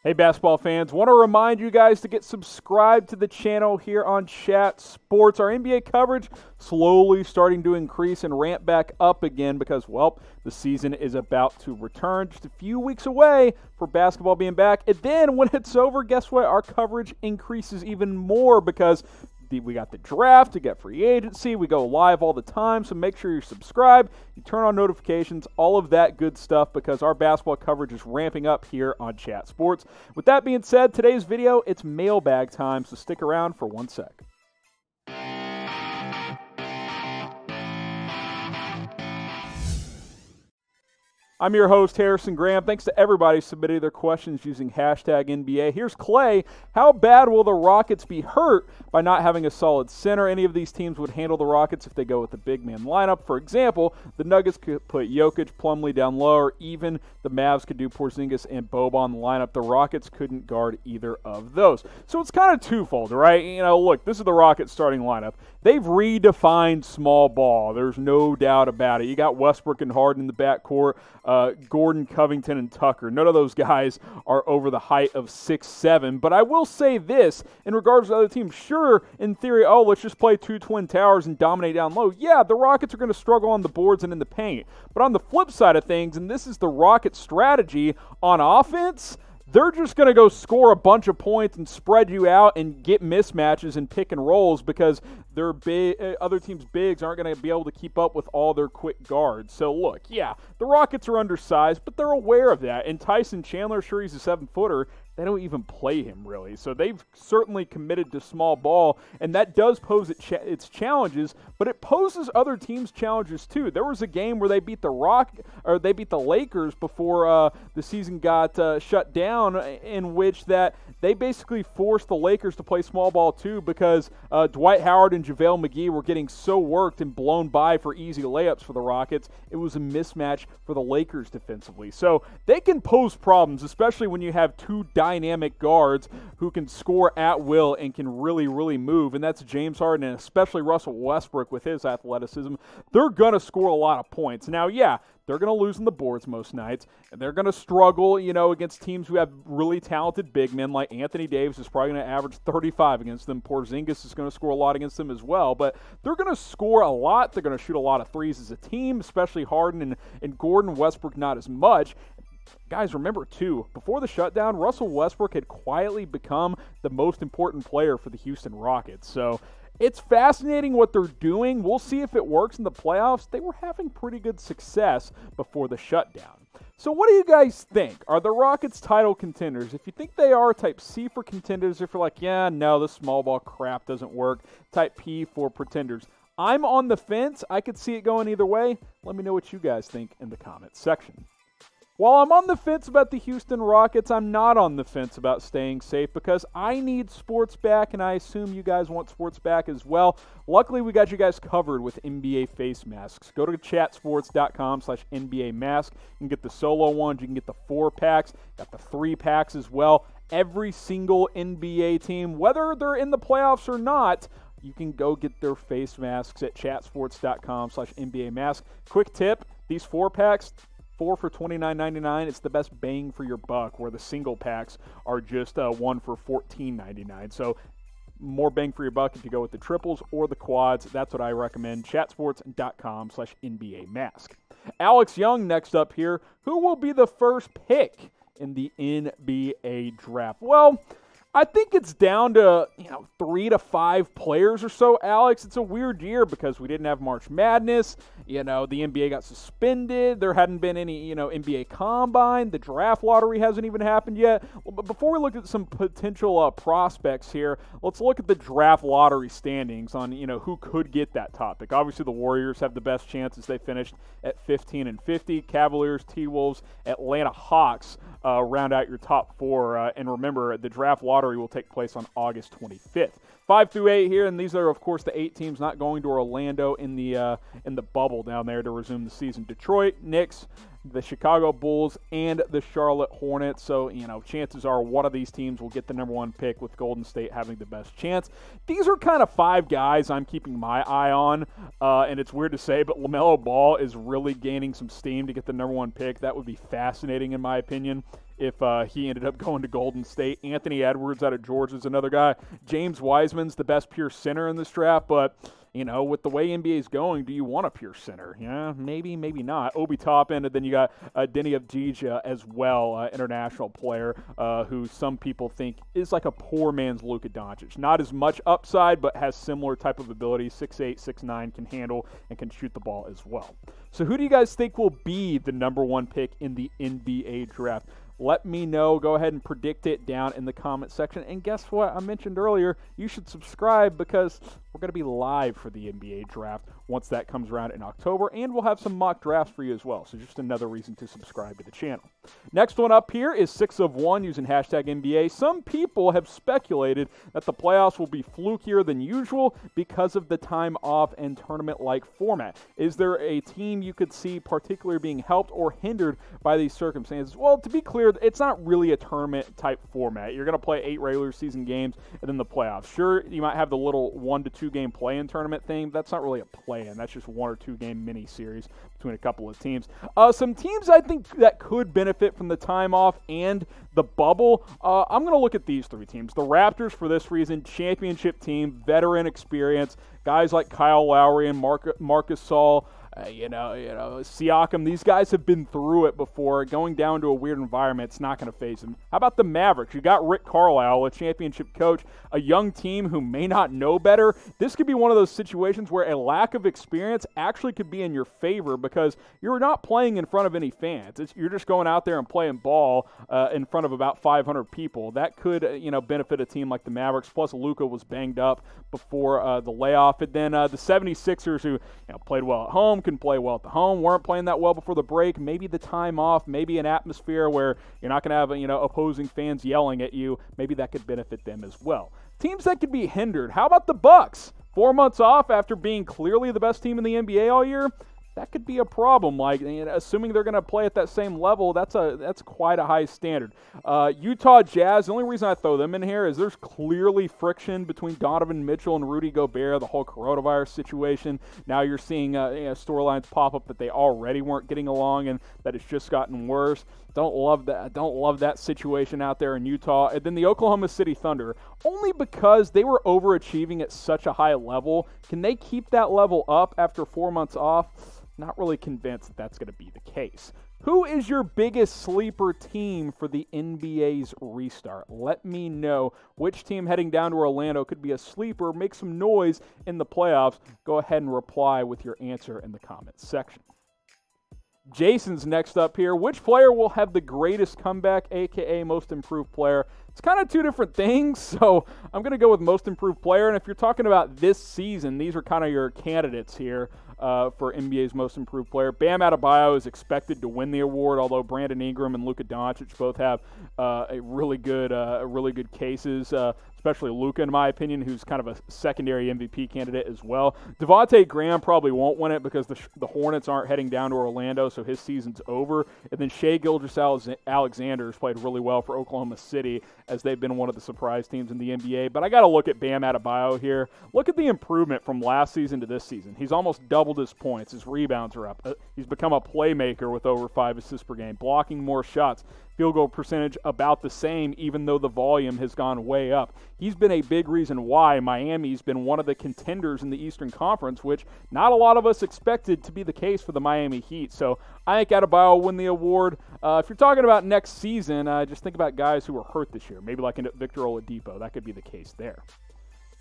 Hey, basketball fans, want to remind you guys to get subscribed to the channel here on Chat Sports. Our NBA coverage slowly starting to increase and ramp back up again because, well, the season is about to return. Just a few weeks away for basketball being back. And then when it's over, guess what? Our coverage increases even more because we got the draft, we got free agency, we go live all the time, so make sure you're subscribed, you turn on notifications, all of that good stuff because our basketball coverage is ramping up here on Chat Sports. With that being said, today's video, it's mailbag time, so stick around for 1 sec. I'm your host, Harrison Graham. Thanks to everybody submitting their questions using hashtag NBA. Here's Clay. How bad will the Rockets be hurt by not having a solid center? Any of these teams would handle the Rockets if they go with the big man lineup. For example, the Nuggets could put Jokic, Plumlee down low, or even the Mavs could do Porzingis and Boban in the lineup. The Rockets couldn't guard either of those. So it's kind of twofold, right? You know, look, this is the Rockets starting lineup. They've redefined small ball. There's no doubt about it. You got Westbrook and Harden in the backcourt, Gordon, Covington, and Tucker. None of those guys are over the height of 6'7". But I will say this, in regards to other teams, sure, in theory, let's just play two twin towers and dominate down low. Yeah, the Rockets are going to struggle on the boards and in the paint. But on the flip side of things, and this is the Rockets' strategy on offense, they're just going to go score a bunch of points and spread you out and get mismatches and pick and rolls because their other teams' bigs aren't going to be able to keep up with all their quick guards. So, look, yeah, the Rockets are undersized, but they're aware of that. And Tyson Chandler, sure, he's a 7-footer. They don't even play him, really. So they've certainly committed to small ball, and that does pose its challenges, but it poses other teams' challenges, too. There was a game where they beat the Lakers before the season got shut down, in which that they basically forced the Lakers to play small ball, too, because Dwight Howard and JaVale McGee were getting so worked and blown by for easy layups for the Rockets. It was a mismatch for the Lakers defensively. So they can pose problems, especially when you have two dynamic guards who can score at will and can really, really move, and that's James Harden and especially Russell Westbrook with his athleticism. They're going to score a lot of points. Now, yeah, they're going to lose on the boards most nights, and they're going to struggle, against teams who have really talented big men like Anthony Davis is probably going to average 35 against them. Porzingis is going to score a lot against them as well, but they're going to score a lot. They're going to shoot a lot of threes as a team, especially Harden and Gordon. Westbrook not as much. Guys, remember, too, before the shutdown, Russell Westbrook had quietly become the most important player for the Houston Rockets. So it's fascinating what they're doing. We'll see if it works in the playoffs. They were having pretty good success before the shutdown. So what do you guys think? Are the Rockets title contenders? If you think they are, type C for contenders. If you're like, yeah, no, this small ball crap doesn't work, type P for pretenders. I'm on the fence. I could see it going either way. Let me know what you guys think in the comments section. While I'm on the fence about the Houston Rockets, I'm not on the fence about staying safe because I need sports back, and I assume you guys want sports back as well. Luckily, we got you guys covered with NBA face masks. Go to chatsports.com/NBA mask. You can get the solo ones. You can get the 4-packs. Got the 3-packs as well. Every single NBA team, whether they're in the playoffs or not, you can go get their face masks at chatsports.com/NBA mask. Quick tip, these 4-packs, 4 for $29.99. It's the best bang for your buck, where the single packs are just 1 for $14.99. So more bang for your buck if you go with the triples or the quads. That's what I recommend. Chatsports.com/NBA mask. Alex Young next up here. Who will be the first pick in the NBA draft? Well, I think it's down to 3 to 5 players or so, Alex. It's a weird year because we didn't have March Madness. The NBA got suspended. There hadn't been any, NBA Combine. The draft lottery hasn't even happened yet. Well, but before we look at some potential prospects here, let's look at the draft lottery standings on, who could get that topic. Obviously, the Warriors have the best chances. They finished at 15 and 50. Cavaliers, T-Wolves, Atlanta Hawks round out your top 4. And remember, the draft lottery will take place on August 25th. 5 through 8 here, and these are, of course, the 8 teams not going to Orlando in the bubble down there to resume the season. Detroit, Knicks, the Chicago Bulls, and the Charlotte Hornets. So, chances are one of these teams will get the number 1 pick, with Golden State having the best chance. These are kind of 5 guys I'm keeping my eye on, and it's weird to say, but LaMelo Ball is really gaining some steam to get the number 1 pick. That would be fascinating in my opinion. if he ended up going to Golden State. Anthony Edwards out of Georgia is another guy. James Wiseman's the best pure center in this draft, but with the way NBA is going, do you want a pure center? Yeah, maybe, maybe not. Obi Toppin, and then you got Denny Avdija as well, international player, who some people think is like a poor man's Luka Doncic. Not as much upside, but has similar type of ability. 6'8", 6'9", can handle and can shoot the ball as well. So who do you guys think will be the number 1 pick in the NBA draft? Let me know. Go ahead and predict it down in the comment section. And guess what? I mentioned earlier, you should subscribe because we're going to be live for the NBA draft once that comes around in October, and we'll have some mock drafts for you as well. So just another reason to subscribe to the channel. Next one up here is 6 of 1 using hashtag NBA. Some people have speculated that the playoffs will be flukier than usual because of the time off and tournament-like format. Is there a team you could see particularly being helped or hindered by these circumstances? Well, to be clear, it's not really a tournament-type format. You're going to play 8 regular season games and then the playoffs. Sure, you might have the little 1 to 2 game play-in tournament thing. That's not really a play-in. That's just 1 or 2 game mini-series between a couple of teams. Some teams I think that could benefit from the time off and the bubble. I'm going to look at these 3 teams. The Raptors, for this reason, championship team, veteran experience, guys like Kyle Lowry and Marc Gasol. Siakam, these guys have been through it before. Going down to a weird environment, it's not going to faze them. How about the Mavericks? You got Rick Carlisle, a championship coach, a young team who may not know better. This could be one of those situations where a lack of experience actually could be in your favor because you're not playing in front of any fans. You're just going out there and playing ball in front of about 500 people. That could, benefit a team like the Mavericks. Plus, Luka was banged up before the layoff. And then the 76ers, who played well at home, can play well at the home, weren't playing that well before the break. Maybe the time off, maybe an atmosphere where you're not going to have opposing fans yelling at you. Maybe that could benefit them as well. Teams that could be hindered. How about the Bucks? 4 months off after being clearly the best team in the NBA all year. That could be a problem. Assuming they're going to play at that same level, that's quite a high standard. Utah Jazz. The only reason I throw them in here is there's clearly friction between Donovan Mitchell and Rudy Gobert. The whole coronavirus situation. Now you're seeing storylines pop up that they already weren't getting along, and that it's just gotten worse. Don't love that. Don't love that situation out there in Utah. And then the Oklahoma City Thunder, only because they were overachieving at such a high level. Can they keep that level up after 4 months off? Not really convinced that that's going to be the case. Who is your biggest sleeper team for the NBA's restart? Let me know which team heading down to Orlando could be a sleeper, make some noise in the playoffs. Go ahead and reply with your answer in the comments section. Jason's next up here. Which player will have the greatest comeback, a.k.a. most improved player? It's kind of 2 different things, so I'm going to go with most improved player. And if you're talking about this season, these are kind of your candidates here for NBA's most improved player. Bam Adebayo is expected to win the award, although Brandon Ingram and Luka Doncic both have really good cases. Especially Luka, in my opinion, who's kind of a secondary MVP candidate as well. Devontae Graham probably won't win it because the Hornets aren't heading down to Orlando, so his season's over. And then Shai Gilgeous-Alexander has played really well for Oklahoma City, as they've been one of the surprise teams in the NBA. But I got to look at Bam Adebayo here. Look at the improvement from last season to this season. He's almost doubled his points. His rebounds are up. He's become a playmaker with over 5 assists per game, blocking more shots. Field goal percentage about the same, even though the volume has gone way up. He's been a big reason why Miami's been one of the contenders in the Eastern Conference, which not a lot of us expected to be the case for the Miami Heat. So I think Adebayo will win the award. If you're talking about next season, just think about guys who were hurt this year. Maybe like Victor Oladipo. That could be the case there.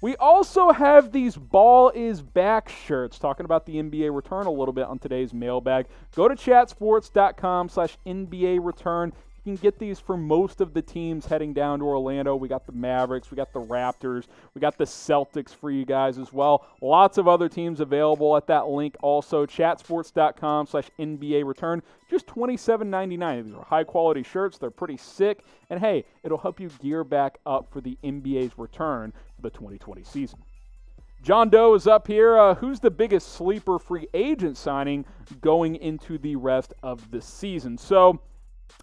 We also have these Ball is Back shirts, talking about the NBA return a little bit on today's mailbag. Go to chatsports.com/NBA return. You can get these for most of the teams heading down to Orlando. We got the Mavericks, we got the Raptors, we got the Celtics for you guys as well. Lots of other teams available at that link also. Chatsports.com/NBA return. Just $27.99. These are high-quality shirts. They're pretty sick. And, hey, it'll help you gear back up for the NBA's return for the 2020 season. John Doe is up here. Who's the biggest sleeper free agent signing going into the rest of the season? So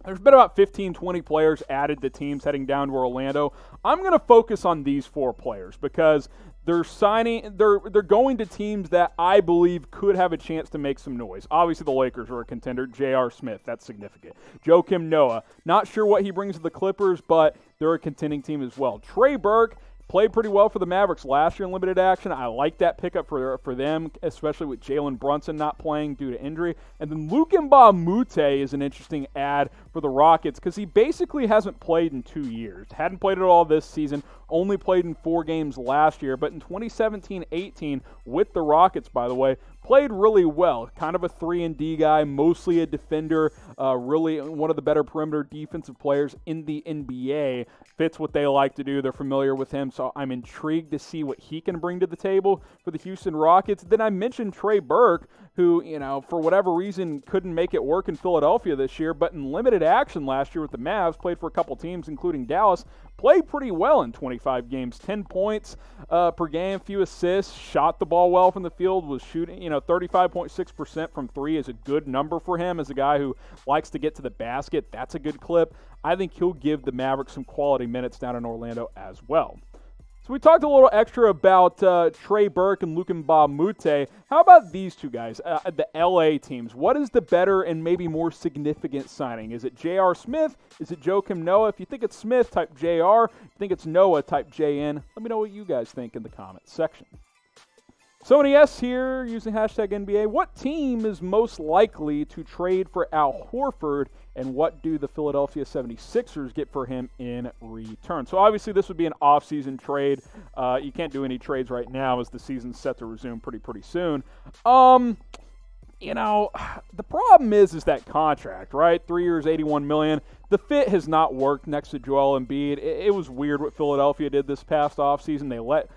there's been about 15, 20 players added to teams heading down to Orlando. I'm going to focus on these 4 players because they're going to teams that I believe could have a chance to make some noise. Obviously, the Lakers are a contender. J.R. Smith, that's significant. Joakim Noah, not sure what he brings to the Clippers, but they're a contending team as well. Trey Burke played pretty well for the Mavericks last year in limited action. I like that pickup for them, especially with Jalen Brunson not playing due to injury. And then Luka Mute is an interesting add for the Rockets because he basically hasn't played in 2 years. Hadn't played at all this season, only played in 4 games last year. But in 2017-18, with the Rockets, by the way, played really well. Kind of a 3-and-D guy, mostly a defender, really one of the better perimeter defensive players in the NBA. Fits what they like to do. They're familiar with him, so I'm intrigued to see what he can bring to the table for the Houston Rockets. Then I mentioned Trey Burke, who, for whatever reason couldn't make it work in Philadelphia this year, but in limited action last year with the Mavs, played for a couple teams, including Dallas, played pretty well in 25 games, 10 points per game, few assists, shot the ball well from the field, was shooting, 35.6% from 3 is a good number for him as a guy who likes to get to the basket. That's a good clip. I think he'll give the Mavericks some quality minutes down in Orlando as well. So we talked a little extra about Trey Burke and Luka Mute. How about these two guys, the LA teams? What is the better and maybe more significant signing? Is it J.R. Smith? Is it Joakim Noah? If you think it's Smith, type J.R. If you think it's Noah, type J.N. Let me know what you guys think in the comments section. So many yes here using hashtag NBA. What team is most likely to trade for Al Horford, and what do the Philadelphia 76ers get for him in return? So obviously this would be an offseason trade. You can't do any trades right now as the season's set to resume pretty soon. The problem is that contract, right? 3 years, $81 million. The fit has not worked next to Joel Embiid. It was weird what Philadelphia did this past offseason. They let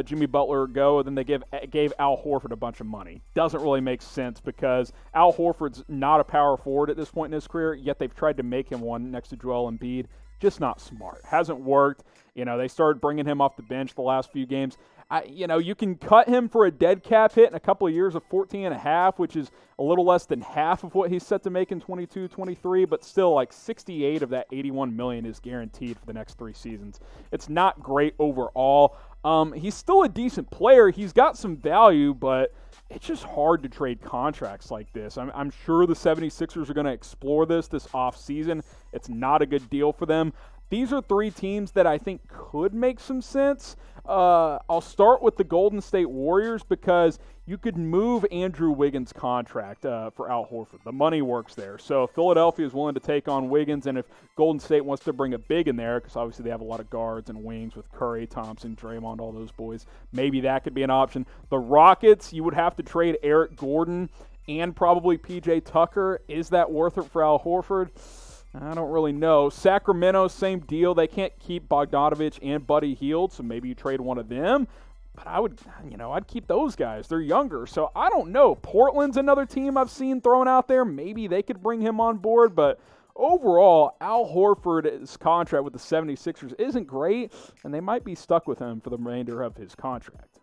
Jimmy Butler go, and then they gave Al Horford a bunch of money. Doesn't really make sense because Al Horford's not a power forward at this point in his career, yet they've tried to make him one next to Joel Embiid. Just not smart. Hasn't worked. They started bringing him off the bench the last few games. You can cut him for a dead cap hit in a couple of years of 14.5, which is a little less than half of what he's set to make in 22-23, but still like 68 of that $81 million is guaranteed for the next 3 seasons. It's not great overall. He's still a decent player. He's got some value, but it's just hard to trade contracts like this. I'm sure the 76ers are going to explore this offseason. It's not a good deal for them. These are 3 teams that I think could make some sense. I'll start with the Golden State Warriors because you could move Andrew Wiggins' contract for Al Horford. The money works there. So if Philadelphia is willing to take on Wiggins, and if Golden State wants to bring a big in there, because obviously they have a lot of guards and wings with Curry, Thompson, Draymond, all those boys, maybe that could be an option. The Rockets, you would have to trade Eric Gordon and probably P.J. Tucker. Is that worth it for Al Horford? I don't really know. Sacramento, same deal. They can't keep Bogdanovich and Buddy Hield, so maybe you trade one of them. But I'd keep those guys. They're younger, so I don't know. Portland's another team I've seen thrown out there. Maybe they could bring him on board, but overall, Al Horford's contract with the 76ers isn't great, and they might be stuck with him for the remainder of his contract.